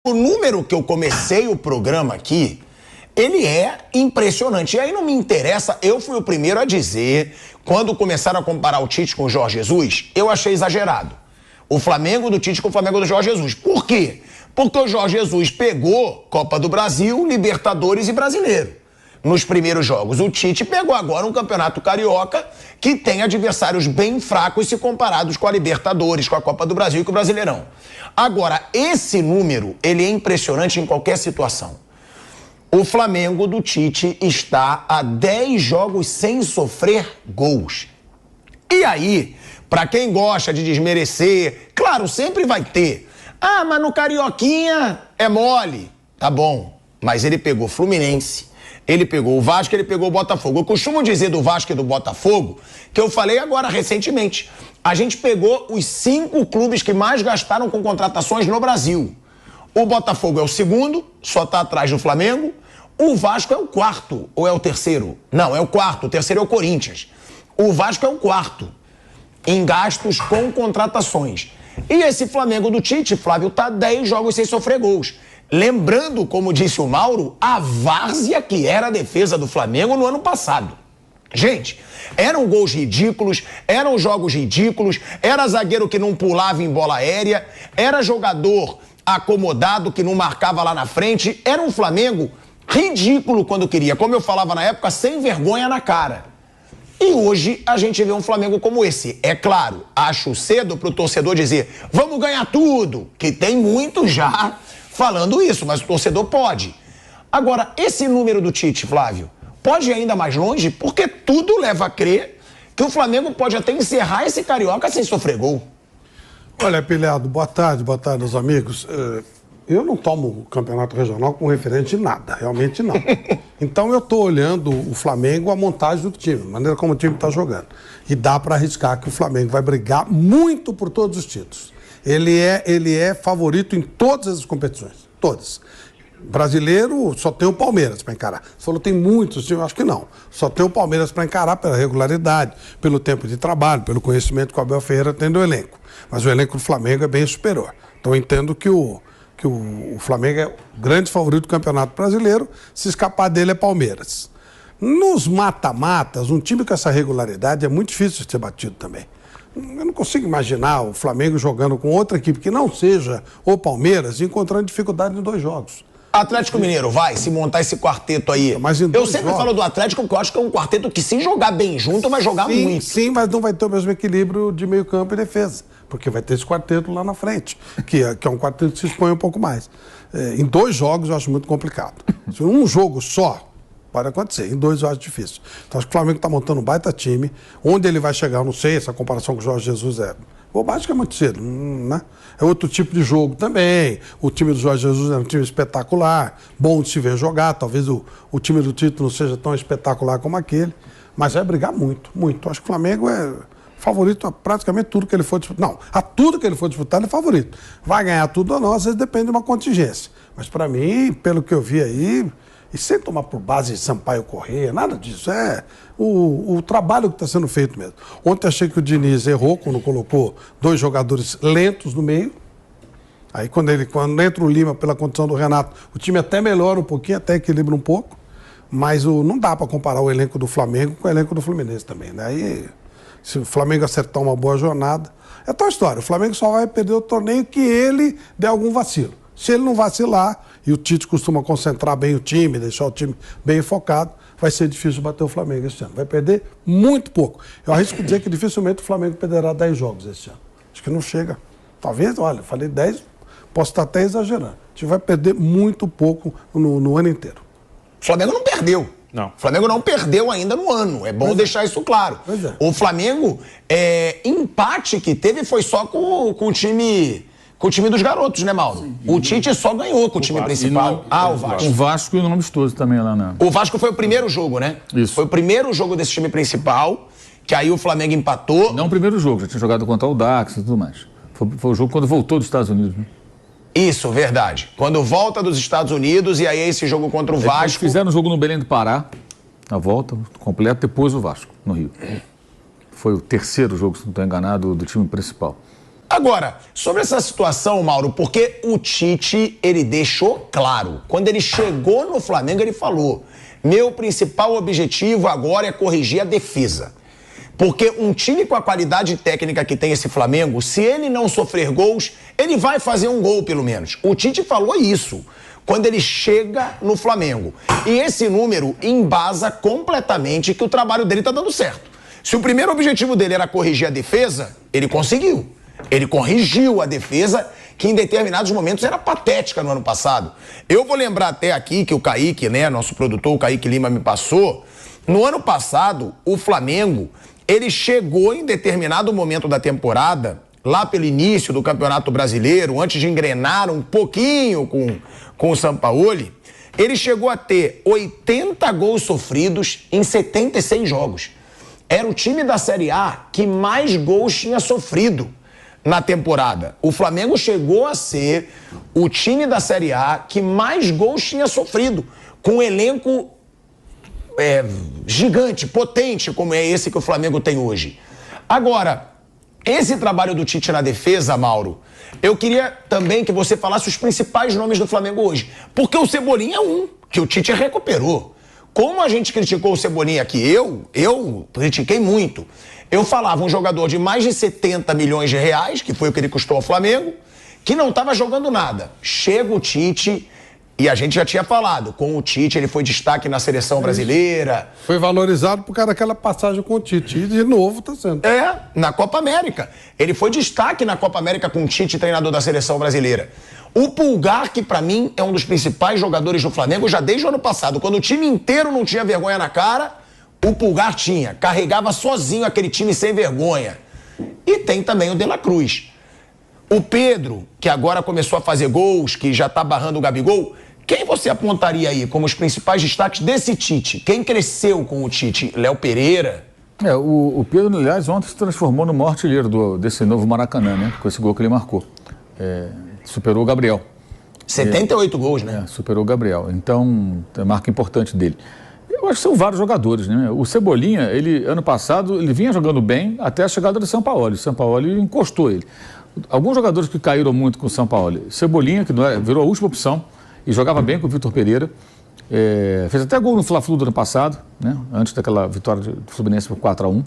O número que eu comecei o programa aqui, ele é impressionante. E aí não me interessa, eu fui o primeiro a dizer, quando começaram a comparar o Tite com o Jorge Jesus, eu achei exagerado. O Flamengo do Tite com o Flamengo do Jorge Jesus. Por quê? Porque o Jorge Jesus pegou Copa do Brasil, Libertadores e Brasileiro nos primeiros jogos. O Tite pegou agora um campeonato carioca que tem adversários bem fracos se comparados com a Libertadores, com a Copa do Brasil e com o Brasileirão. Agora, esse número, ele é impressionante em qualquer situação. O Flamengo do Tite está a 10 jogos sem sofrer gols. E aí, pra quem gosta de desmerecer, claro, sempre vai ter. Ah, mas no Carioquinha é mole. Tá bom, mas ele pegou Fluminense, ele pegou o Vasco, ele pegou o Botafogo. Eu costumo dizer do Vasco e do Botafogo, que eu falei agora recentemente. A gente pegou os 5 clubes que mais gastaram com contratações no Brasil. O Botafogo é o segundo, só tá atrás do Flamengo. O Vasco é o quarto, ou é o terceiro? Não, é o quarto, o terceiro é o Corinthians. O Vasco é o quarto em gastos com contratações. E esse Flamengo do Tite, Flávio, tá 10 jogos sem sofrer gols. Lembrando, como disse o Mauro, a várzea que era a defesa do Flamengo no ano passado. Gente, eram gols ridículos, eram jogos ridículos, era zagueiro que não pulava em bola aérea, era jogador acomodado que não marcava lá na frente, era um Flamengo ridículo quando queria, como eu falava na época, sem vergonha na cara. E hoje a gente vê um Flamengo como esse. É claro, acho cedo pro torcedor dizer, vamos ganhar tudo, que tem muito já falando isso, mas o torcedor pode. Agora, esse número do Tite, Flávio, pode ir ainda mais longe, porque tudo leva a crer que o Flamengo pode até encerrar esse Carioca sem sofrer gol. Olha, Pilhado, boa tarde aos amigos. Eu não tomo o campeonato regional como referente de nada, realmente não. Então eu estou olhando o Flamengo, a montagem do time, a maneira como o time está jogando. E dá para arriscar que o Flamengo vai brigar muito por todos os títulos. Ele é favorito em todas as competições, todas. Brasileiro só tem o Palmeiras para encarar. Você falou tem muitos, eu acho que não. Só tem o Palmeiras para encarar pela regularidade, pelo tempo de trabalho, pelo conhecimento que o Abel Ferreira tem do elenco. Mas o elenco do Flamengo é bem superior. Então eu entendo que o Flamengo é o grande favorito do Campeonato Brasileiro. Se escapar dele é Palmeiras. Nos mata-matas, um time com essa regularidade é muito difícil de ser batido também. Eu não consigo imaginar o Flamengo jogando com outra equipe que não seja o Palmeiras e encontrando dificuldade em 2 jogos. Atlético Mineiro, vai se montar esse quarteto aí. Mas eu sempre falo do Atlético porque eu acho que é um quarteto que se jogar bem junto vai jogar muito. Sim, mas não vai ter o mesmo equilíbrio de meio campo e defesa. Porque vai ter esse quarteto lá na frente, que é um quarteto que se expõe um pouco mais. Em 2 jogos eu acho muito complicado. Se um jogo só, pode acontecer. Em 2 eu acho difícil. Então acho que o Flamengo está montando um baita time. Onde ele vai chegar, eu não sei, essa comparação com o Jorge Jesus é bobagem, que é muito cedo, né? É outro tipo de jogo também. O time do Jorge Jesus é um time espetacular, bom de se ver jogar. Talvez o time do Tite não seja tão espetacular como aquele, mas vai brigar muito, muito. Acho que o Flamengo é favorito a praticamente tudo que ele for disputar. Não, a tudo que ele for disputar, ele é favorito. Vai ganhar tudo ou não, às vezes depende de uma contingência. Mas para mim, pelo que eu vi aí, e sem tomar por base de Sampaio Corrêa, nada disso. É o trabalho que está sendo feito mesmo. Ontem achei que o Diniz errou quando colocou 2 jogadores lentos no meio. Aí quando entra o Lima pela condição do Renato, o time até melhora um pouquinho, até equilibra um pouco. Mas não dá para comparar o elenco do Flamengo com o elenco do Fluminense também. Né? Aí, se o Flamengo acertar uma boa jornada, é tal história. O Flamengo só vai perder o torneio que ele der algum vacilo. Se ele não vacilar, e o Tite costuma concentrar bem o time, deixar o time bem focado, vai ser difícil bater o Flamengo esse ano. Vai perder muito pouco. Eu arrisco dizer que dificilmente o Flamengo perderá 10 jogos esse ano. Acho que não chega. Talvez, olha, falei 10, posso estar até exagerando. A gente vai perder muito pouco no ano inteiro. O Flamengo não perdeu. Não. O Flamengo não perdeu ainda no ano. É bom deixar isso claro. O Flamengo, empate que teve foi só com o time dos garotos, né, Mauro? Sim. O Tite só ganhou com o time principal. O Vasco. O Vasco e o nome amistoso também lá, né? O Vasco foi o primeiro jogo, né? Isso. Foi o primeiro jogo desse time principal, que aí o Flamengo empatou. Não o primeiro jogo, já tinha jogado contra o Dax e tudo mais. Foi o jogo quando voltou dos Estados Unidos, né? Isso, verdade. Quando volta dos Estados Unidos, e aí esse jogo contra o Vasco. Eles fizeram o jogo no Belém do Pará, na volta, completo, depois o Vasco, no Rio. Foi o terceiro jogo, se não estou enganado, do time principal. Agora, sobre essa situação, Mauro, porque o Tite, ele deixou claro, quando ele chegou no Flamengo, ele falou: meu principal objetivo agora é corrigir a defesa. Porque um time com a qualidade técnica que tem esse Flamengo, se ele não sofrer gols, ele vai fazer um gol pelo menos. O Tite falou isso quando ele chega no Flamengo. E esse número embasa completamente que o trabalho dele tá dando certo. Se o primeiro objetivo dele era corrigir a defesa, ele conseguiu. Ele corrigiu a defesa, que em determinados momentos era patética no ano passado. Eu vou lembrar até aqui que o Kaique, né, nosso produtor, o Kaique Lima, me passou. No ano passado, o Flamengo, ele chegou em determinado momento da temporada, lá pelo início do Campeonato Brasileiro, antes de engrenar um pouquinho com o Sampaoli, ele chegou a ter 80 gols sofridos em 76 jogos. Era o time da Série A que mais gols tinha sofrido na temporada. O Flamengo chegou a ser o time da Série A que mais gols tinha sofrido, com um elenco gigante, potente, como é esse que o Flamengo tem hoje. Agora, esse trabalho do Tite na defesa, Mauro, eu queria também que você falasse os principais nomes do Flamengo hoje. Porque o Cebolinha é um, que o Tite recuperou. Como a gente criticou o Cebolinha aqui, eu critiquei muito. Eu falava um jogador de mais de 70 milhões de reais, que foi o que ele custou ao Flamengo, que não estava jogando nada. Chega o Tite, e a gente já tinha falado, com o Tite ele foi destaque na seleção brasileira. Foi valorizado por causa daquela passagem com o Tite, e de novo está sendo. Na Copa América. Ele foi destaque na Copa América com o Tite, treinador da seleção brasileira. O Pulgar, que pra mim é um dos principais jogadores do Flamengo, já desde o ano passado, quando o time inteiro não tinha vergonha na cara, o Pulgar tinha. Carregava sozinho aquele time sem vergonha. E tem também o De La Cruz. O Pedro, que agora começou a fazer gols, que já tá barrando o Gabigol, quem você apontaria aí como os principais destaques desse Tite? Quem cresceu com o Tite? Léo Pereira? O Pedro, aliás, ontem se transformou no maior artilheiro desse novo Maracanã, né? Com esse gol que ele marcou. Superou o Gabriel. 78 gols, né? Superou o Gabriel. Então, é marca importante dele. Eu acho que são vários jogadores, né? O Cebolinha, ano passado, ele vinha jogando bem até a chegada do Sampaoli. O Sampaoli encostou ele. Alguns jogadores que caíram muito com o Sampaoli. Cebolinha, que virou a última opção e jogava bem com o Vitor Pereira. Fez até gol no Fla-Flu do ano passado, né? Antes daquela vitória do Fluminense por 4-1.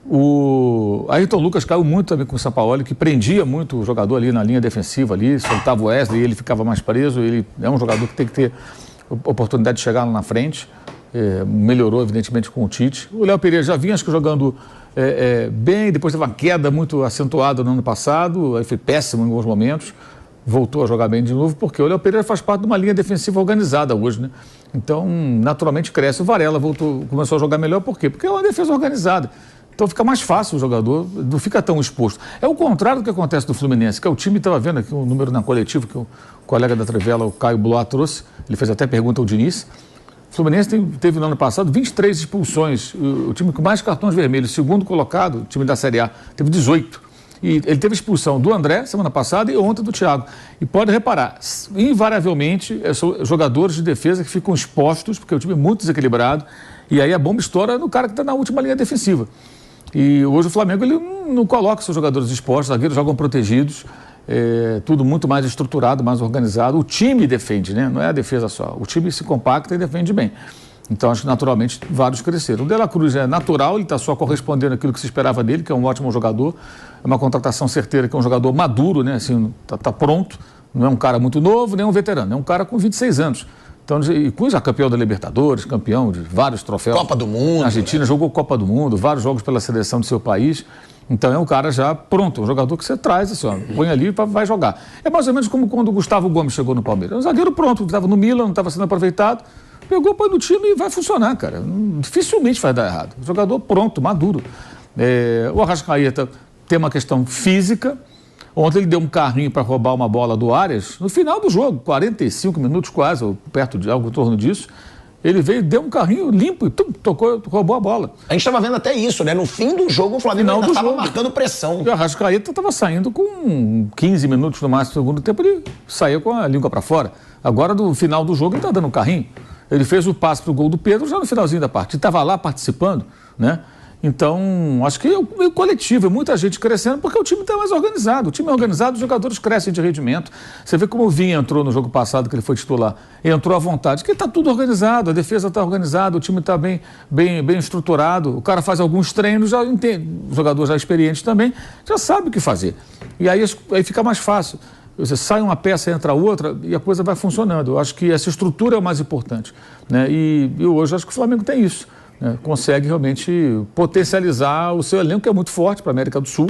O Ayrton Lucas caiu muito também com o Sampaoli, que prendia muito o jogador ali na linha defensiva, ali, soltava o Wesley e ele ficava mais preso. Ele é um jogador que tem que ter oportunidade de chegar lá na frente. Melhorou, evidentemente, com o Tite. O Léo Pereira já vinha, acho que jogando bem, depois teve uma queda muito acentuada no ano passado, aí foi péssimo em alguns momentos. Voltou a jogar bem de novo, porque o Léo Pereira faz parte de uma linha defensiva organizada hoje, né? Então, naturalmente, cresce. O Varela começou a jogar melhor, por quê? Porque é uma defesa organizada. Então fica mais fácil o jogador, não fica tão exposto. É o contrário do que acontece no Fluminense, que é o time, estava vendo aqui um número na coletiva que o colega da Trivela, o Caio Blois, trouxe, ele fez até pergunta ao Diniz. O Fluminense teve no ano passado 23 expulsões, o time com mais cartões vermelhos, segundo colocado, o time da Série A, teve 18. E ele teve expulsão do André semana passada e ontem do Thiago. E pode reparar, invariavelmente, são jogadores de defesa que ficam expostos, porque o time é muito desequilibrado, e aí a bomba estoura no cara que está na última linha defensiva. E hoje o Flamengo ele não coloca seus jogadores expostos, os zagueiros jogam protegidos, tudo muito mais estruturado, mais organizado. O time defende, né? Não é a defesa só. O time se compacta e defende bem. Então, acho que naturalmente vários cresceram. O De La Cruz é natural, ele está só correspondendo àquilo que se esperava dele, que é um ótimo jogador. É uma contratação certeira, que é um jogador maduro, né? Assim, tá pronto. Não é um cara muito novo, nem um veterano. É um cara com 26 anos. Então, e já campeão da Libertadores, campeão de vários troféus. Copa do Mundo. Na Argentina, jogou Copa do Mundo, vários jogos pela seleção do seu país. Então, é um cara já pronto, um jogador que você traz, assim, ó, põe ali e vai jogar. É mais ou menos como quando o Gustavo Gomes chegou no Palmeiras. É um zagueiro pronto, que estava no Milan, não estava sendo aproveitado. Pegou, põe no time e vai funcionar, cara. Dificilmente vai dar errado. Jogador pronto, maduro. O Arrascaeta tem uma questão física. Ontem ele deu um carrinho para roubar uma bola do Arias, no final do jogo, 45 minutos quase, ou perto de algo em torno disso. Ele veio, deu um carrinho limpo e tocou, roubou a bola. A gente estava vendo até isso, né? No fim do jogo, o Flamengo ainda estava marcando pressão. E o Arrascaeta estava saindo com 15 minutos no máximo do segundo tempo, ele saiu com a língua para fora. Agora, no final do jogo, ele está dando um carrinho. Ele fez o passe para o gol do Pedro já no finalzinho da partida. Estava lá participando, né? Então, acho que é o coletivo, muita gente crescendo, porque o time está mais organizado. O time é organizado, os jogadores crescem de rendimento. Você vê como o Vinha entrou no jogo passado, que ele foi titular. Entrou à vontade, porque está tudo organizado, a defesa está organizada, o time está bem estruturado. O cara faz alguns treinos, já entende, os jogadores já experientes também, já sabe o que fazer. E aí fica mais fácil. Você sai uma peça, entra outra e a coisa vai funcionando. Eu acho que essa estrutura é o mais importante, né? E hoje acho que o Flamengo tem isso. Consegue realmente potencializar o seu elenco, que é muito forte para a América do Sul,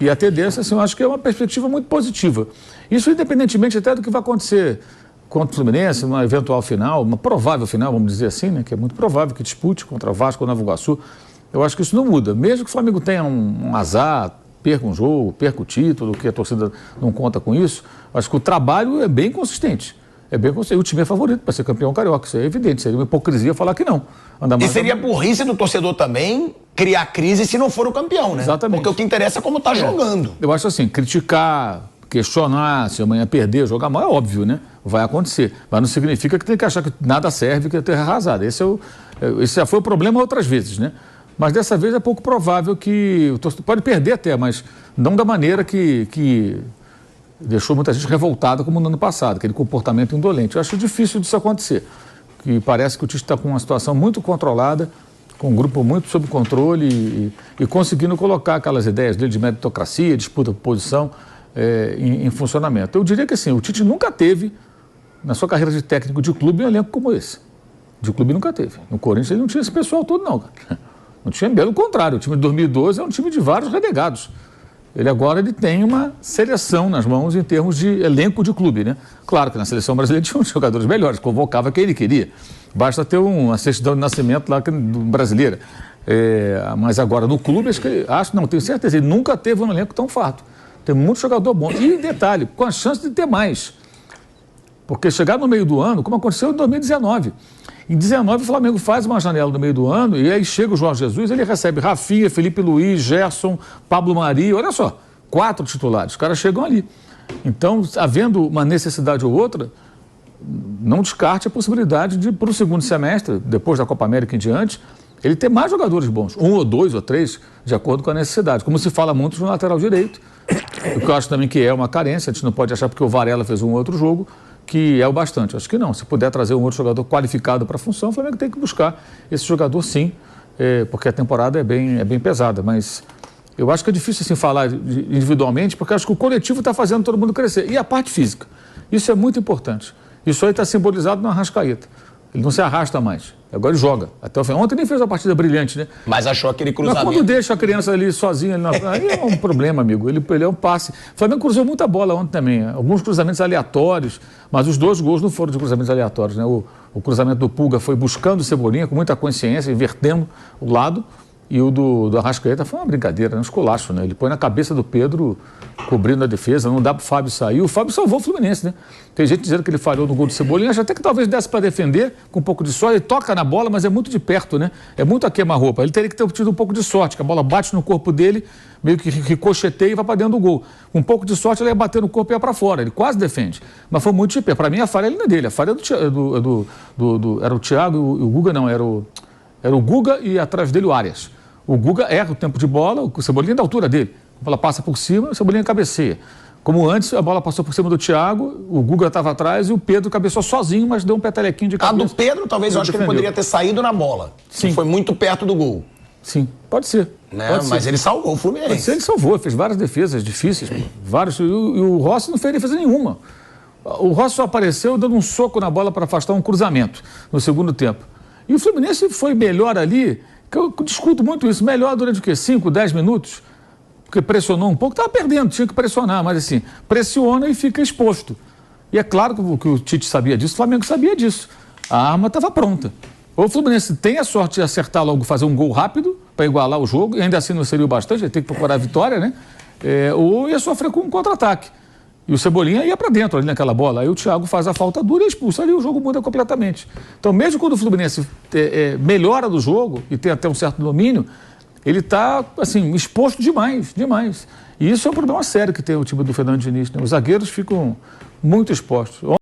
e a tendência, assim, eu acho que é uma perspectiva muito positiva. Isso independentemente até do que vai acontecer contra o Fluminense, numa eventual final, uma provável final, vamos dizer assim, né, que é muito provável que dispute contra o Vasco ou Nova Iguaçu. Eu acho que isso não muda, mesmo que o Flamengo tenha um azar, perca um jogo, perca o título, que a torcida não conta com isso, acho que o trabalho é bem consistente. É bem consistente. O time é favorito para ser campeão carioca, isso é evidente, seria uma hipocrisia falar que não. E seria burrice do torcedor também criar crise se não for o campeão, né? Exatamente. Porque o que interessa é como tá jogando. Eu acho assim, criticar, questionar, se amanhã perder, jogar mal, é óbvio, né? Vai acontecer. Mas não significa que tem que achar que nada serve, que é terra arrasada. Esse já foi o problema outras vezes, né? Mas dessa vez é pouco provável que o torcedor pode perder até, mas não da maneira que deixou muita gente revoltada como no ano passado, aquele comportamento indolente. Eu acho difícil disso acontecer. Que parece que o Tite está com uma situação muito controlada, com um grupo muito sob controle e conseguindo colocar aquelas ideias dele de meritocracia, disputa por posição em funcionamento. Eu diria que assim, o Tite nunca teve, na sua carreira de técnico de clube, um elenco como esse. De clube nunca teve. No Corinthians ele não tinha esse pessoal todo não, cara. Não tinha, pelo contrário, o time de 2012 é um time de vários renegados. Ele tem uma seleção nas mãos em termos de elenco de clube, né? Claro que na seleção brasileira tinha uns jogadores melhores, convocava quem ele queria. Basta ter uma certidão de nascimento lá brasileira. Mas agora no clube, tenho certeza, ele nunca teve um elenco tão farto. Tem muito jogador bom. E detalhe, com a chance de ter mais. Porque chegar no meio do ano, como aconteceu em 2019. Em 2019 o Flamengo faz uma janela no meio do ano e aí chega o Jorge Jesus, ele recebe Rafinha, Felipe Luiz, Gerson, Pablo Mari, olha só, 4 titulares, os caras chegam ali. Então, havendo uma necessidade ou outra, não descarte a possibilidade de, para o segundo semestre, depois da Copa América em diante, ele ter mais jogadores bons, 1 ou 2 ou 3, de acordo com a necessidade, como se fala muito no lateral direito, o que eu acho também que é uma carência, a gente não pode achar porque o Varela fez um outro jogo, que é o bastante. Acho que não. Se puder trazer um outro jogador qualificado para a função, o Flamengo tem que buscar esse jogador sim, porque a temporada é bem pesada. Mas eu acho que é difícil assim falar individualmente, porque acho que o coletivo está fazendo todo mundo crescer. E a parte física. Isso é muito importante. Isso aí está simbolizado no Arrascaeta. Ele não se arrasta mais. Agora ele joga. Até o final. Ontem nem fez uma partida brilhante, né? Mas achou aquele cruzamento. Mas quando deixa a criança ali sozinha, aí é um problema, amigo. Ele é um passe. O Flamengo cruzou muita bola ontem também. Alguns cruzamentos aleatórios, mas os 2 gols não foram de cruzamentos aleatórios, né? O cruzamento do Pulga foi buscando o Cebolinha com muita consciência, invertendo o lado. E o do Arrascaeta foi uma brincadeira, um esculacho, né? Ele põe na cabeça do Pedro, cobrindo a defesa, não dá para o Fábio sair. O Fábio salvou o Fluminense, né? Tem gente dizendo que ele falhou no gol do Cebolinha, acho até que talvez desse para defender, com um pouco de sorte. Ele toca na bola, mas é muito de perto, né? É muito a queima-roupa. Ele teria que ter tido um pouco de sorte, que a bola bate no corpo dele, meio que ricocheteia e vai para dentro do gol. Com um pouco de sorte, ele ia bater no corpo e ia para fora. Ele quase defende. Mas foi muito de perto. Para mim, a falha não é dele. A falha era o Thiago e o Guga, não. Era o Guga e atrás dele o Arias. O Guga erra o tempo de bola, o Cebolinha da altura dele. A bola passa por cima, o Cebolinha cabeceia. Como antes, a bola passou por cima do Thiago, o Guga estava atrás e o Pedro cabeceou sozinho, mas deu um petelequinho de cabeça. A do Pedro, talvez eu acho que ele poderia ter saído na bola. Sim. Foi muito perto do gol. Sim, pode ser. Né? Pode mas ser. Ele salvou o Fluminense. Pode ser, ele salvou, fez várias defesas difíceis, vários, e o Rossi não fez defesa nenhuma. O Rossi só apareceu dando um soco na bola para afastar um cruzamento no segundo tempo. E o Fluminense foi melhor ali. Eu discuto muito isso, melhor durante o quê? 5, 10 minutos? Porque pressionou um pouco, estava perdendo, tinha que pressionar, mas assim, pressiona e fica exposto. E é claro que o Tite sabia disso, o Flamengo sabia disso. A arma estava pronta. Ou o Fluminense tem a sorte de acertar logo, fazer um gol rápido, para igualar o jogo, e ainda assim não seria o bastante, ele tem que procurar a vitória, né? Ou ia sofrer com um contra-ataque. E o Cebolinha ia para dentro ali naquela bola. Aí o Thiago faz a falta dura e expulsa ali, o jogo muda completamente. Então, mesmo quando o Fluminense melhora do jogo e tem até um certo domínio, ele está, assim, exposto demais, demais. E isso é um problema sério que tem o time do Fernando Diniz, né? Os zagueiros ficam muito expostos.